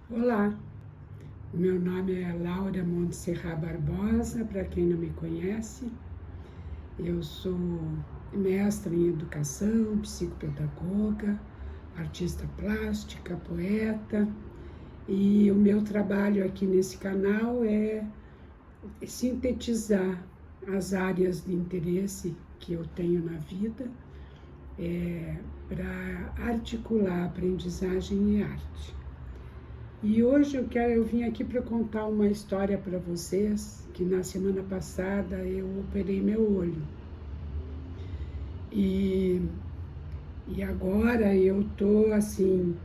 Olá, meu nome é Laura Montserrat Barbosa, para quem não me conhece. Eu sou mestra em educação, psicopedagoga, artista plástica, poeta, e o meu trabalho aqui nesse canal é sintetizar as áreas de interesse que eu tenho na vida para articular aprendizagem e arte. E hoje eu vim aqui para contar uma história para vocês, que na semana passada eu operei meu olho. E agora eu estou assim,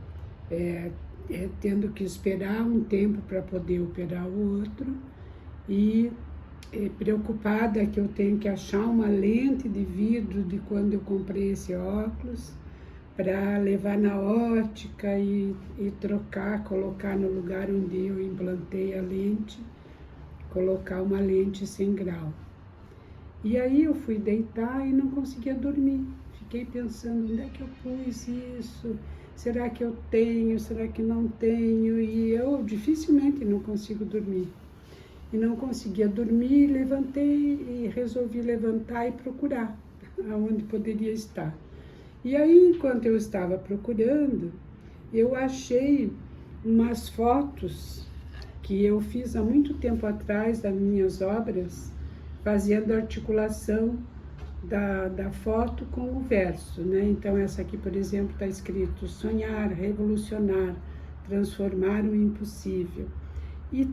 tendo que esperar um tempo para poder operar o outro e preocupada que eu tenho que achar uma lente de vidro de quando eu comprei esse óculos para levar na ótica e trocar, colocar no lugar onde eu implantei a lente, colocar uma lente sem grau. E aí eu fui deitar e não conseguia dormir. Fiquei pensando, onde é que eu pus isso? Será que eu tenho? Será que não tenho? E eu dificilmente não consigo dormir. E não conseguia dormir, levantei e resolvi levantar e procurar aonde poderia estar. E aí, enquanto eu estava procurando, eu achei umas fotos que eu fiz há muito tempo atrás das minhas obras, fazendo articulação da foto com o verso, né? Então, essa aqui, por exemplo, está escrito: sonhar, revolucionar, transformar o impossível. E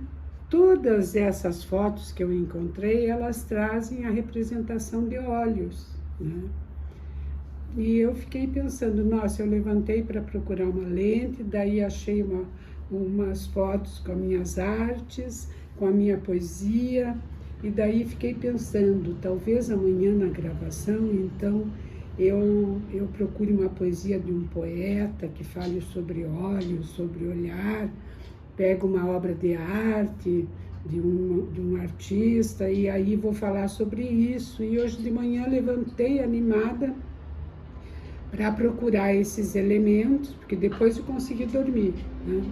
todas essas fotos que eu encontrei, elas trazem a representação de olhos, né? E eu fiquei pensando, nossa, eu levantei para procurar uma lente, daí achei umas fotos com as minhas artes, com a minha poesia, e daí fiquei pensando, talvez amanhã na gravação, então, eu procure uma poesia de um poeta que fale sobre olhos, sobre olhar, pego uma obra de arte de um artista, e aí vou falar sobre isso. E hoje de manhã levantei animada para procurar esses elementos, porque depois eu consegui dormir, né?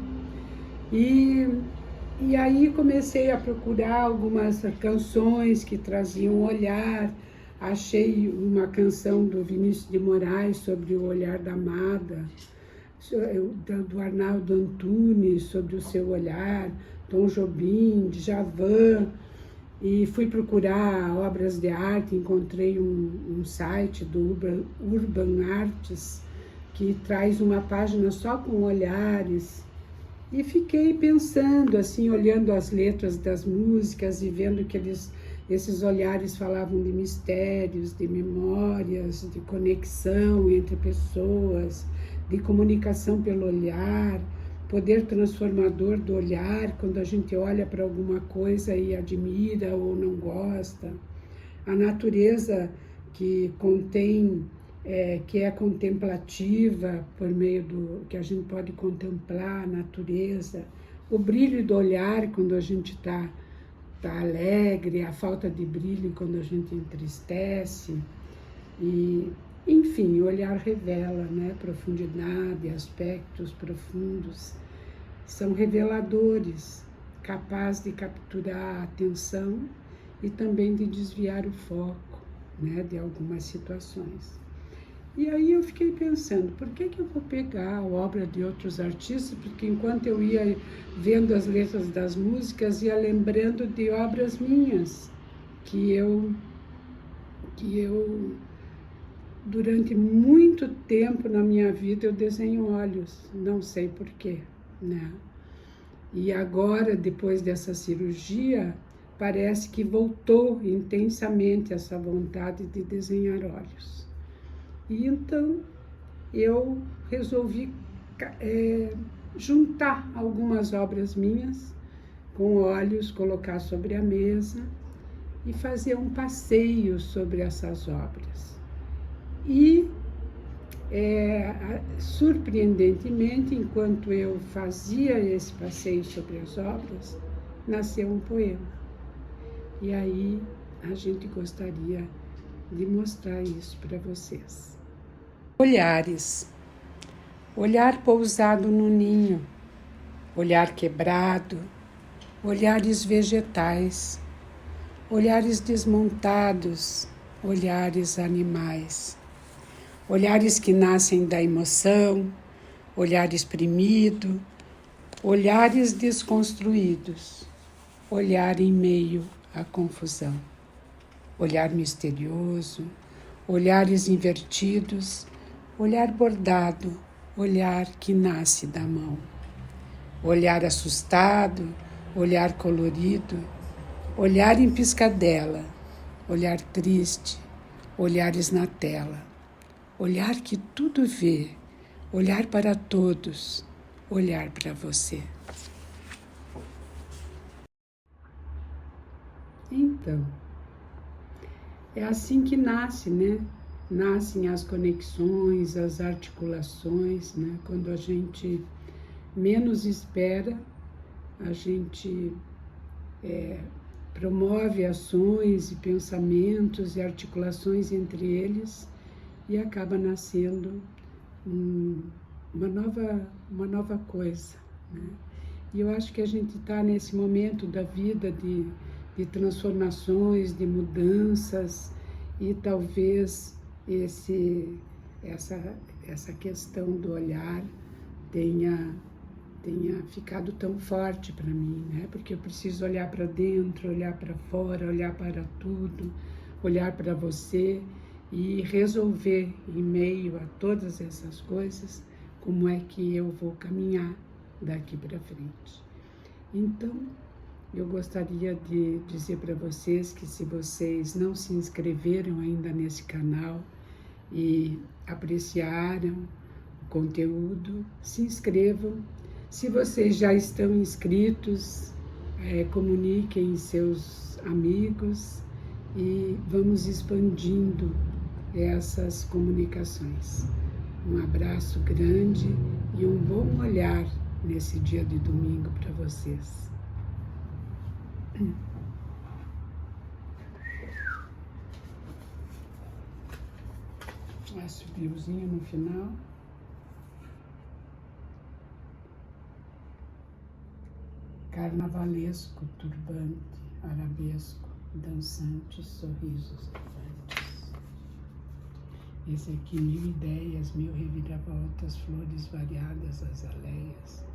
E aí comecei a procurar algumas canções que traziam olhar. Achei uma canção do Vinícius de Moraes sobre o olhar da amada, do Arnaldo Antunes sobre o seu olhar, Tom Jobim, Djavan. E fui procurar obras de arte, encontrei um site do Urban Arts, que traz uma página só com olhares. E fiquei pensando, assim, olhando as letras das músicas e vendo que esses olhares falavam de mistérios, de memórias, de conexão entre pessoas, de comunicação pelo olhar, poder transformador do olhar, quando a gente olha para alguma coisa e admira ou não gosta. A natureza que contém, que é contemplativa, por meio do que a gente pode contemplar a natureza. O brilho do olhar quando a gente está alegre, a falta de brilho quando a gente entristece. E, enfim, o olhar revela, né, profundidade, aspectos profundos, são reveladores, capazes de capturar a atenção e também de desviar o foco, né, de algumas situações. E aí eu fiquei pensando, por que eu vou pegar a obra de outros artistas? Porque enquanto eu ia vendo as letras das músicas, ia lembrando de obras minhas, que eu durante muito tempo na minha vida eu desenho olhos, não sei porquê, né? E agora, depois dessa cirurgia, parece que voltou intensamente essa vontade de desenhar olhos. E então eu resolvi juntar algumas obras minhas com olhos, colocar sobre a mesa e fazer um passeio sobre essas obras. E, surpreendentemente, enquanto eu fazia esse passeio sobre as obras, nasceu um poema. E aí a gente gostaria de mostrar isso para vocês. Olhares. Olhar pousado no ninho, olhar quebrado, olhares vegetais, olhares desmontados, olhares animais, olhares que nascem da emoção, olhar exprimido, olhares desconstruídos, olhar em meio à confusão, olhar misterioso, olhares invertidos, olhar bordado, olhar que nasce da mão, olhar assustado, olhar colorido, olhar em piscadela, olhar triste, olhares na tela, olhar que tudo vê, olhar para todos, olhar para você. Então, é assim que nasce, né? Nascem as conexões, as articulações, né? Quando a gente menos espera, a gente promove ações e pensamentos e articulações entre eles e acaba nascendo uma nova coisa, né? E eu acho que a gente está nesse momento da vida de transformações, de mudanças, e talvez essa questão do olhar tenha ficado tão forte para mim, né? Porque eu preciso olhar para dentro, olhar para fora, olhar para tudo, olhar para você e resolver em meio a todas essas coisas como é que eu vou caminhar daqui para frente. Então, eu gostaria de dizer para vocês que se vocês não se inscreveram ainda nesse canal e apreciaram o conteúdo, se inscrevam. Se vocês já estão inscritos, comuniquem seus amigos e vamos expandindo essas comunicações. Um abraço grande e um bom olhar nesse dia de domingo para vocês. Assobiozinho no final. Carnavalesco, turbante, arabesco, dançante, sorrisos errantes. Esse aqui, 1000 ideias, 1000 reviravoltas, flores variadas, azaleias,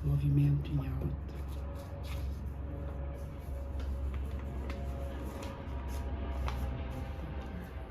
movimento em alta.